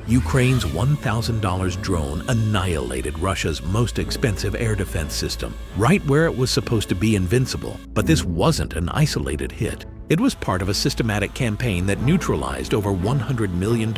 Ukraine's $1,000 drone annihilated Russia's most expensive air defense system, right where it was supposed to be invincible. But this wasn't an isolated hit. It was part of a systematic campaign that neutralized over $100 million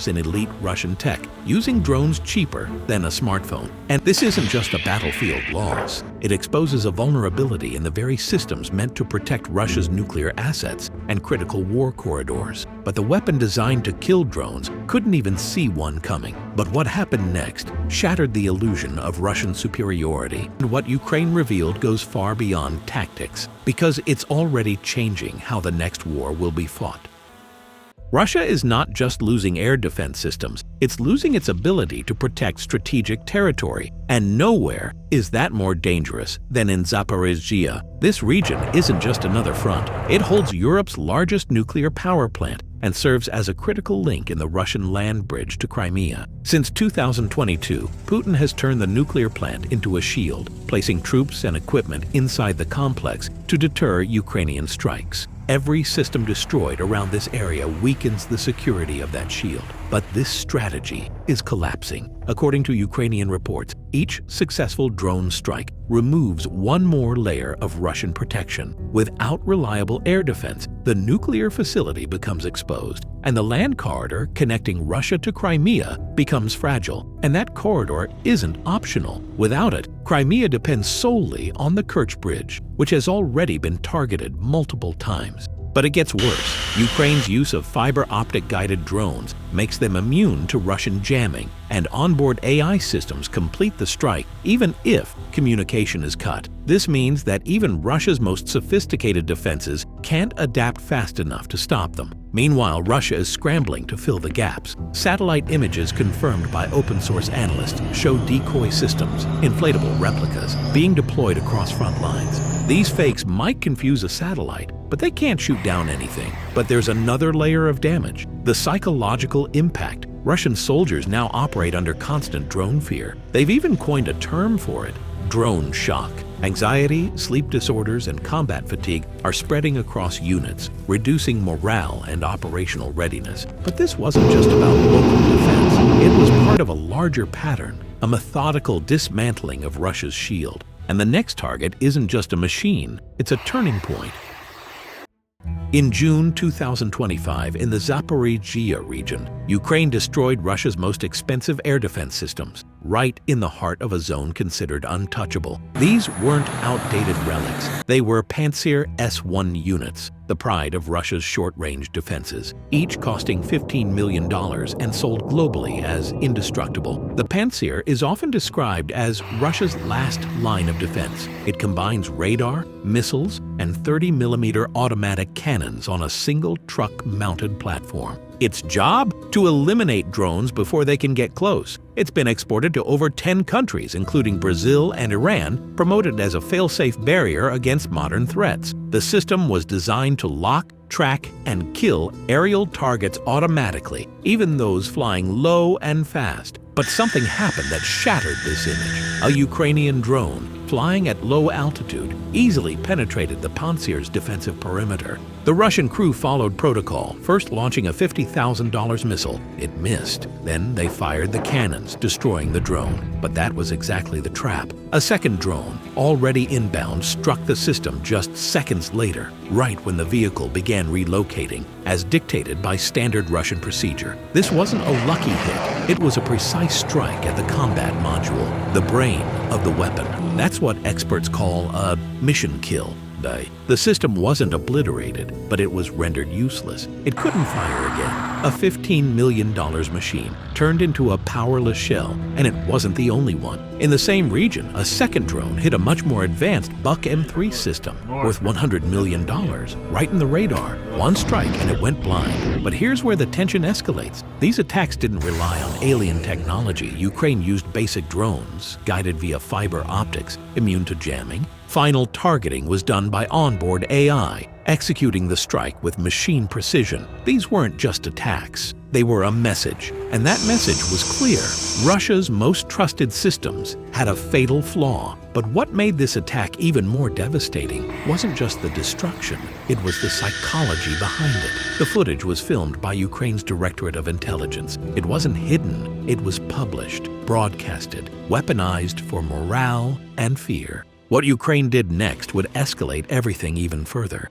in elite Russian tech, using drones cheaper than a smartphone. And this isn't just a battlefield loss. It exposes a vulnerability in the very systems meant to protect Russia's nuclear assets and critical war corridors. But the weapon designed to kill drones couldn't even see one coming. But what happened next shattered the illusion of Russian superiority. And what Ukraine revealed goes far beyond tactics, because it's already changing how the next war will be fought. Russia is not just losing air defense systems, it's losing its ability to protect strategic territory. And nowhere is that more dangerous than in Zaporizhzhia. This region isn't just another front. It holds Europe's largest nuclear power plant and serves as a critical link in the Russian land bridge to Crimea. Since 2022, Putin has turned the nuclear plant into a shield, placing troops and equipment inside the complex to deter Ukrainian strikes. Every system destroyed around this area weakens the security of that shield. But this strategy is collapsing. According to Ukrainian reports, each successful drone strike removes one more layer of Russian protection. Without reliable air defense, the nuclear facility becomes exposed, and the land corridor connecting Russia to Crimea becomes fragile. And that corridor isn't optional. Without it, Crimea depends solely on the Kerch Bridge, which has already been targeted multiple times. But it gets worse. Ukraine's use of fiber optic guided drones makes them immune to Russian jamming, and onboard AI systems complete the strike even if communication is cut. This means that even Russia's most sophisticated defenses can't adapt fast enough to stop them. Meanwhile, Russia is scrambling to fill the gaps. Satellite images confirmed by open-source analysts show decoy systems, inflatable replicas, being deployed across front lines. These fakes might confuse a satellite, but they can't shoot down anything. But there's another layer of damage: the psychological impact. Russian soldiers now operate under constant drone fear. They've even coined a term for it: drone shock. Anxiety, sleep disorders, and combat fatigue are spreading across units, reducing morale and operational readiness. But this wasn't just about local defense. It was part of a larger pattern, a methodical dismantling of Russia's shield. And the next target isn't just a machine, it's a turning point. In June 2025, in the Zaporizhzhia region, Ukraine destroyed Russia's most expensive air defense systems, right in the heart of a zone considered untouchable. These weren't outdated relics. They were Pantsir S-1 units, the pride of Russia's short-range defenses, each costing $15 million and sold globally as indestructible. The Pantsir is often described as Russia's last line of defense. It combines radar, missiles, and 30mm automatic cannons on a single truck-mounted platform. Its job? To eliminate drones before they can get close. It's been exported to over 10 countries, including Brazil and Iran, promoted as a fail-safe barrier against modern threats. The system was designed to lock, track, and kill aerial targets automatically, even those flying low and fast. But something happened that shattered this image. A Ukrainian drone, flying at low altitude, easily penetrated the Pantsir's defensive perimeter. The Russian crew followed protocol, first launching a $50,000 missile. It missed. Then they fired the cannons, destroying the drone. But that was exactly the trap. A second drone, already inbound, struck the system just seconds later, right when the vehicle began relocating, as dictated by standard Russian procedure. This wasn't a lucky hit. It was a precise strike at the combat module, the brain of the weapon. That's what experts call a mission kill. The system wasn't obliterated, but it was rendered useless. It couldn't fire again. A $15 million machine turned into a powerless shell, and it wasn't the only one. In the same region, a second drone hit a much more advanced Buck M3 system, worth $100 million, right in the radar. One strike and it went blind. But here's where the tension escalates. These attacks didn't rely on alien technology. Ukraine used basic drones, guided via fiber optics, immune to jamming. Final targeting was done by onboard AI, executing the strike with machine precision. These weren't just attacks. They were a message, and that message was clear. Russia's most trusted systems had a fatal flaw. But what made this attack even more devastating wasn't just the destruction, it was the psychology behind it. The footage was filmed by Ukraine's Directorate of Intelligence. It wasn't hidden, it was published, broadcasted, weaponized for morale and fear. What Ukraine did next would escalate everything even further.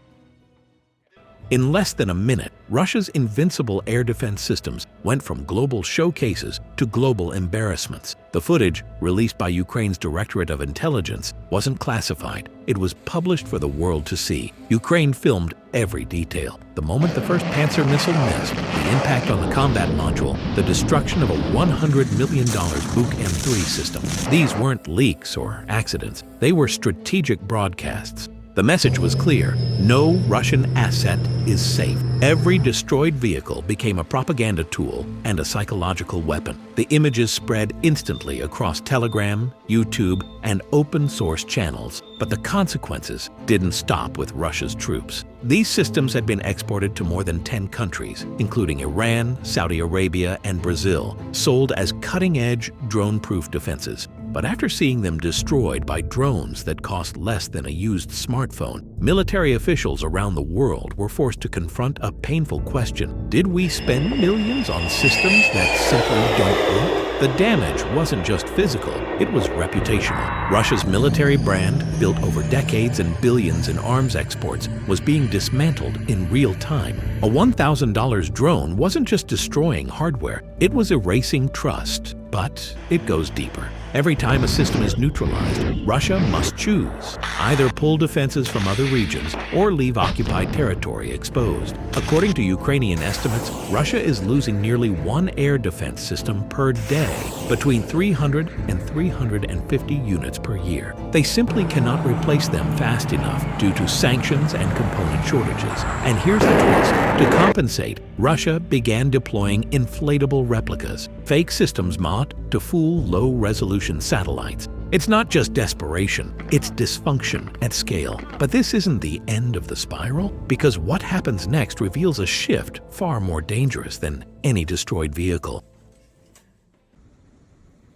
In less than a minute, Russia's Invincible air defense systems went from global showcases to global embarrassments. The footage, released by Ukraine's Directorate of Intelligence, wasn't classified. It was published for the world to see. Ukraine filmed every detail. The moment the first Panzer missile missed, the impact on the combat module, the destruction of a $100 million Buk M3 system. These weren't leaks or accidents. They were strategic broadcasts. The message was clear: no Russian asset is safe. Every destroyed vehicle became a propaganda tool and a psychological weapon. The images spread instantly across Telegram, YouTube, and open-source channels. But the consequences didn't stop with Russia's troops. These systems had been exported to more than 10 countries, including Iran, Saudi Arabia, and Brazil, sold as cutting-edge, drone-proof defenses. But after seeing them destroyed by drones that cost less than a used smartphone, military officials around the world were forced to confront a painful question: did we spend millions on systems that simply don't work? The damage wasn't just physical, it was reputational. Russia's military brand, built over decades and billions in arms exports, was being dismantled in real time. A $1,000 drone wasn't just destroying hardware, it was erasing trust. But it goes deeper. Every time a system is neutralized, Russia must choose: either pull defenses from other regions or leave occupied territory exposed. According to Ukrainian estimates, Russia is losing nearly one air defense system per day, between 300 and 350 units per year. They simply cannot replace them fast enough due to sanctions and component shortages. And here's the twist: to compensate, Russia began deploying inflatable replicas, fake systems mocked to fool low-resolution satellites. It's not just desperation, it's dysfunction at scale. But this isn't the end of the spiral, because what happens next reveals a shift far more dangerous than any destroyed vehicle.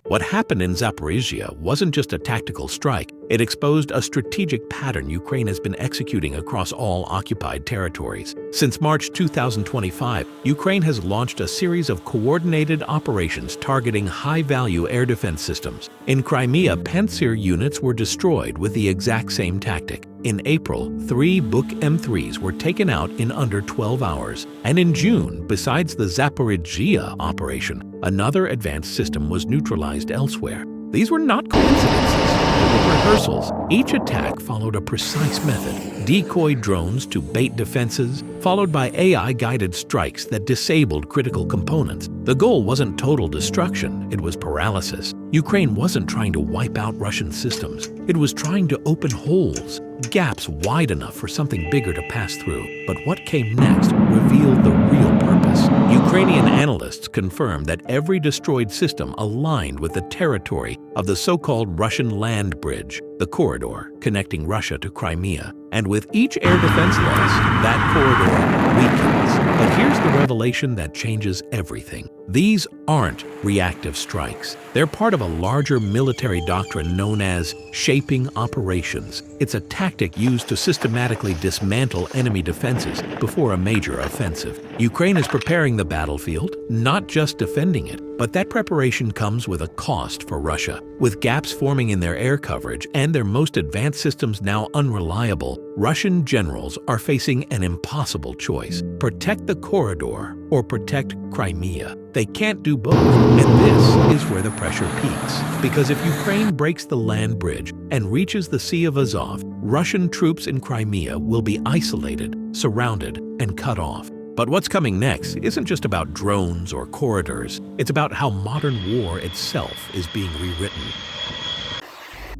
What happened in Zaporizhia wasn't just a tactical strike. It exposed a strategic pattern Ukraine has been executing across all occupied territories. Since March 2025, Ukraine has launched a series of coordinated operations targeting high-value air defense systems. In Crimea, Pantsir units were destroyed with the exact same tactic. In April, 3 Buk M3s were taken out in under 12 hours. And in June, besides the Zaporizhia operation, another advanced system was neutralized elsewhere. These were not coincidences, they were rehearsals. Each attack followed a precise method: decoy drones to bait defenses, followed by AI-guided strikes that disabled critical components. The goal wasn't total destruction, it was paralysis. Ukraine wasn't trying to wipe out Russian systems, it was trying to open holes, gaps wide enough for something bigger to pass through. But what came next revealed the real purpose. Ukrainian analysts confirmed that every destroyed system aligned with the territory of the so-called Russian land bridge, the corridor connecting Russia to Crimea. And with each air defense loss, that corridor weakens. But here's the revelation that changes everything. These aren't reactive strikes. They're part of a larger military doctrine known as shaping operations. It's a tactic used to systematically dismantle enemy defenses before a major offensive. Ukraine is preparing the battlefield, not just defending it. But that preparation comes with a cost for Russia. With gaps forming in their air coverage and their most advanced systems now unreliable, Russian generals are facing an impossible choice: protect the corridor or protect Crimea. They can't do both, and this is where the pressure peaks. Because if Ukraine breaks the land bridge and reaches the Sea of Azov, Russian troops in Crimea will be isolated, surrounded, and cut off. But what's coming next isn't just about drones or corridors. It's about how modern war itself is being rewritten.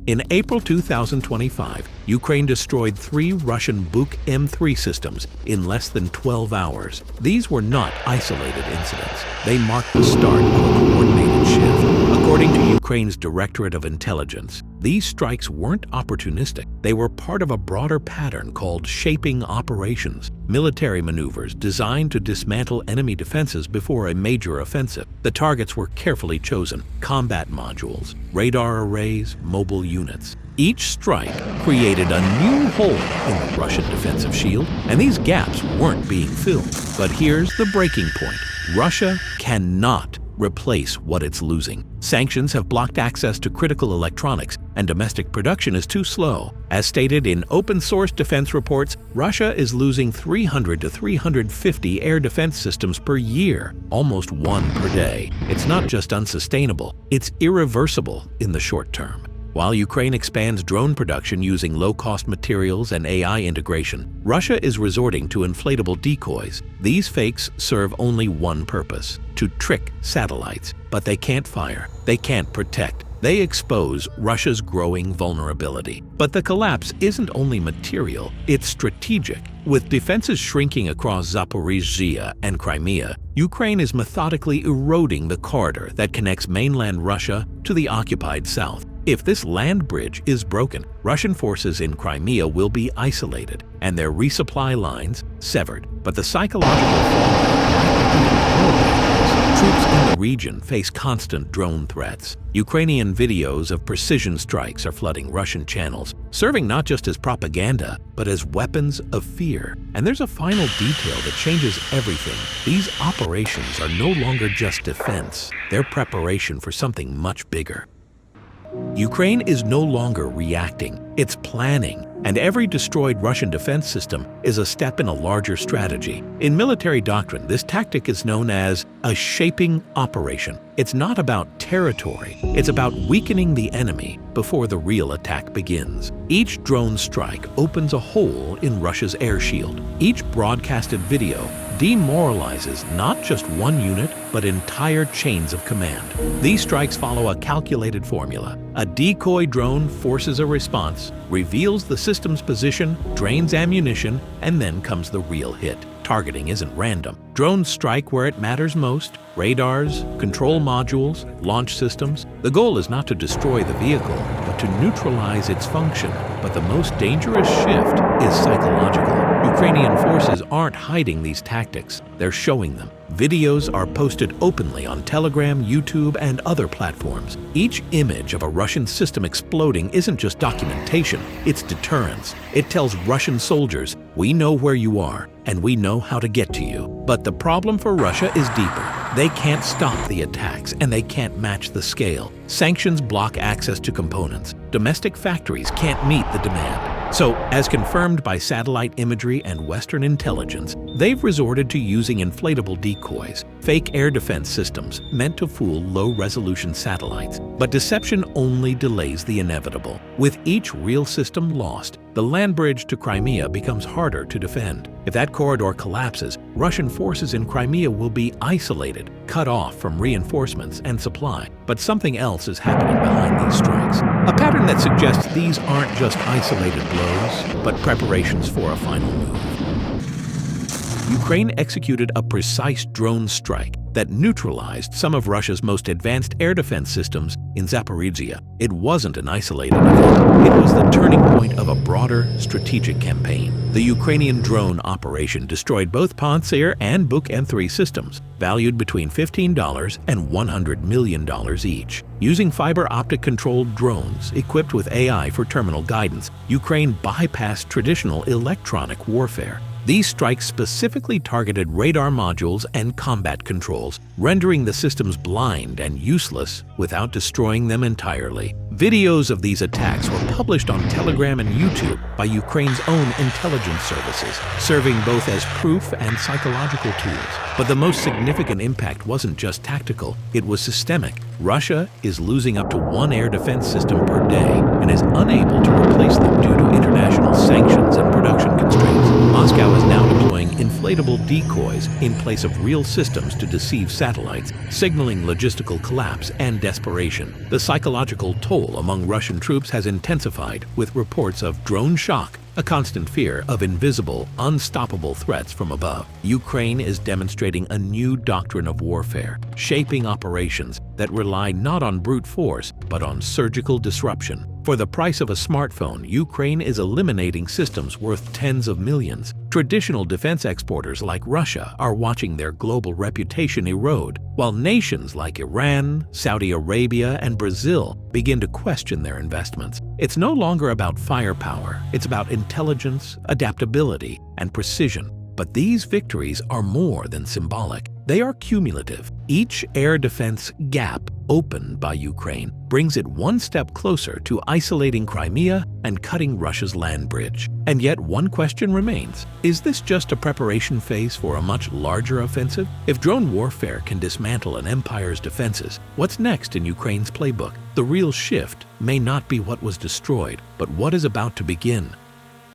In April 2025, Ukraine destroyed 3 Russian Buk M3 systems in less than 12 hours. These were not isolated incidents. They marked the start of a coordinated shift. According to Ukraine's Directorate of Intelligence, These strikes weren't opportunistic. They were part of a broader pattern called shaping operations, military maneuvers designed to dismantle enemy defenses before a major offensive. The targets were carefully chosen: combat modules, radar arrays, mobile units. Each strike created a new hole in the Russian defensive shield, and these gaps weren't being filled. But here's the breaking point. Russia cannot replace what it's losing. Sanctions have blocked access to critical electronics, and domestic production is too slow. As stated in open-source defense reports, Russia is losing 300 to 350 air defense systems per year, almost one per day. It's not just unsustainable, it's irreversible in the short term. While Ukraine expands drone production using low-cost materials and AI integration, Russia is resorting to inflatable decoys. These fakes serve only one purpose: to trick satellites. But they can't fire, they can't protect. They expose Russia's growing vulnerability. But the collapse isn't only material, it's strategic. With defenses shrinking across Zaporizhzhia and Crimea, Ukraine is methodically eroding the corridor that connects mainland Russia to the occupied south. If this land bridge is broken, Russian forces in Crimea will be isolated and their resupply lines severed. But the psychological fallout. Troops in the region face constant drone threats. Ukrainian videos of precision strikes are flooding Russian channels, serving not just as propaganda, but as weapons of fear. And there's a final detail that changes everything. These operations are no longer just defense, they're preparation for something much bigger. Ukraine is no longer reacting, it's planning. And every destroyed Russian defense system is a step in a larger strategy. In military doctrine, this tactic is known as a shaping operation. It's not about territory, it's about weakening the enemy before the real attack begins. Each drone strike opens a hole in Russia's air shield. Each broadcasted video demoralizes not just one unit, but entire chains of command. These strikes follow a calculated formula. A decoy drone forces a response, reveals the system's position, drains ammunition, and then comes the real hit. Targeting isn't random. Drones strike where it matters most: radars, control modules, launch systems. The goal is not to destroy the vehicle, but to neutralize its function. But the most dangerous shift is psychological. Ukrainian forces aren't hiding these tactics, they're showing them. Videos are posted openly on Telegram, YouTube, and other platforms. Each image of a Russian system exploding isn't just documentation, it's deterrence. It tells Russian soldiers, "We know where you are, and we know how to get to you." But the problem for Russia is deeper. They can't stop the attacks, and they can't match the scale. Sanctions block access to components. Domestic factories can't meet the demand. So, as confirmed by satellite imagery and Western intelligence, they've resorted to using inflatable decoys, fake air defense systems meant to fool low-resolution satellites. But deception only delays the inevitable. With each real system lost, the land bridge to Crimea becomes harder to defend. If that corridor collapses, Russian forces in Crimea will be isolated, cut off from reinforcements and supply. But something else is happening behind these strikes. A pattern that suggests these aren't just isolated blows, but preparations for a final move. Ukraine executed a precise drone strike that neutralized some of Russia's most advanced air defense systems in Zaporizhzhia. It wasn't an isolated event. It was the turning point of a broader strategic campaign. The Ukrainian drone operation destroyed both Pantsir and Buk M3 systems, valued between $15 and $100 million each. Using fiber optic controlled drones equipped with AI for terminal guidance, Ukraine bypassed traditional electronic warfare. These strikes specifically targeted radar modules and combat controls, rendering the systems blind and useless without destroying them entirely. Videos of these attacks were published on Telegram and YouTube by Ukraine's own intelligence services, serving both as proof and psychological tools. But the most significant impact wasn't just tactical, it was systemic. Russia is losing up to one air defense system per day and is unable to replace them due to international sanctions and production constraints. Moscow is now deploying inflatable decoys in place of real systems to deceive satellites, signaling logistical collapse and desperation. The psychological toll among Russian troops has intensified, with reports of drone shock, a constant fear of invisible, unstoppable threats from above. Ukraine is demonstrating a new doctrine of warfare, shaping operations that rely not on brute force, but on surgical disruption. For the price of a smartphone, Ukraine is eliminating systems worth tens of millions. Traditional defense exporters like Russia are watching their global reputation erode, while nations like Iran, Saudi Arabia, and Brazil begin to question their investments. It's no longer about firepower, it's about intelligence, adaptability, and precision. But these victories are more than symbolic. They are cumulative. Each air defense gap opened by Ukraine brings it one step closer to isolating Crimea and cutting Russia's land bridge. And yet one question remains. Is this just a preparation phase for a much larger offensive? If drone warfare can dismantle an empire's defenses, what's next in Ukraine's playbook? The real shift may not be what was destroyed, but what is about to begin.